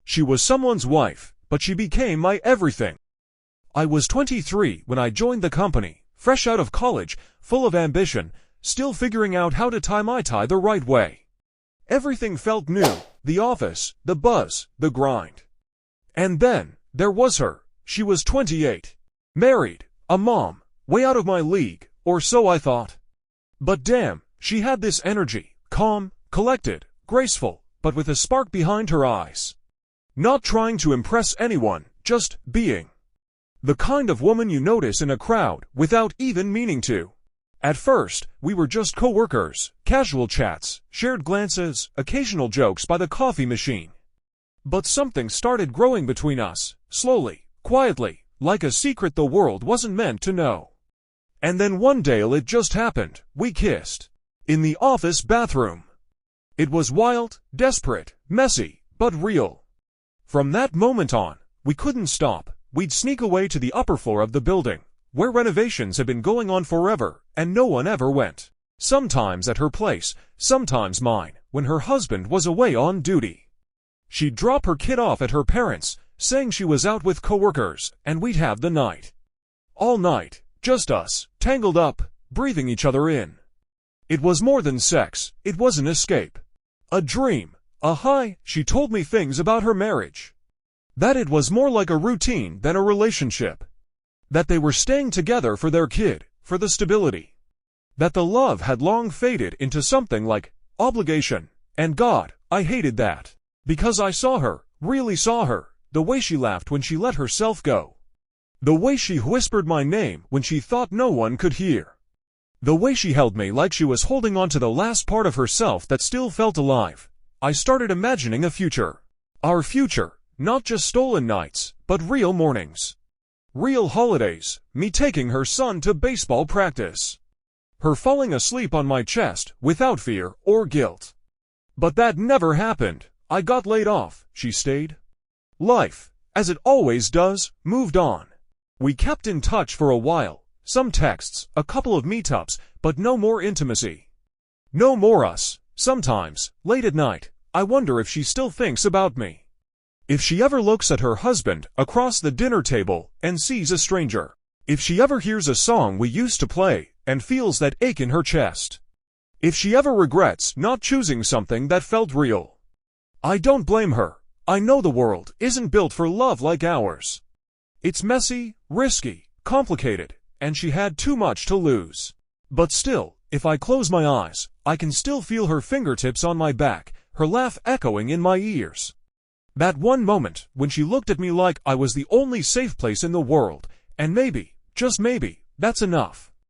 She was someone's wife, but she became my everything. I was 23 when I joined the company, fresh out of college, full of ambition, still figuring out how to tie my tie the right way. Everything felt new, the office, the buzz, the grind. And then, there was her. She was 28. Married, a mom, way out of my league, or so I thought. But damn, she had this energy, calm, collected, graceful, but with a spark behind her eyes. Not trying to impress anyone, just being. The kind of woman you notice in a crowd without even meaning to. At first, we were just co-workers, casual chats, shared glances, occasional jokes by the coffee machine. But something started growing between us, slowly, quietly, like a secret the world wasn't meant to know. And then one day it just happened, we kissed. In the office bathroom. It was wild, desperate, messy, but real. From that moment on, we couldn't stop. We'd sneak away to the upper floor of the building, where renovations had been going on forever, and no one ever went. Sometimes at her place, sometimes mine, when her husband was away on duty. She'd drop her kid off at her parents', saying she was out with coworkers, and we'd have the night. All night, just us, tangled up, breathing each other in. It was more than sex, it was an escape. A dream, a high. She told me things about her marriage. That it was more like a routine than a relationship. That they were staying together for their kid, for the stability. That the love had long faded into something like obligation. And God, I hated that. Because I saw her, really saw her, the way she laughed when she let herself go. The way she whispered my name when she thought no one could hear. The way she held me like she was holding on to the last part of herself that still felt alive. I started imagining a future. Our future. Not just stolen nights, but real mornings. Real holidays, me taking her son to baseball practice. Her falling asleep on my chest, without fear or guilt. But that never happened. I got laid off, she stayed. Life, as it always does, moved on. We kept in touch for a while, some texts, a couple of meetups, but no more intimacy. No more us. Sometimes, late at night, I wonder if she still thinks about me. If she ever looks at her husband across the dinner table and sees a stranger. If she ever hears a song we used to play and feels that ache in her chest. If she ever regrets not choosing something that felt real. I don't blame her. I know the world isn't built for love like ours. It's messy, risky, complicated, and she had too much to lose. But still, if I close my eyes, I can still feel her fingertips on my back, her laugh echoing in my ears. That one moment when she looked at me like I was the only safe place in the world, and maybe, just maybe, that's enough.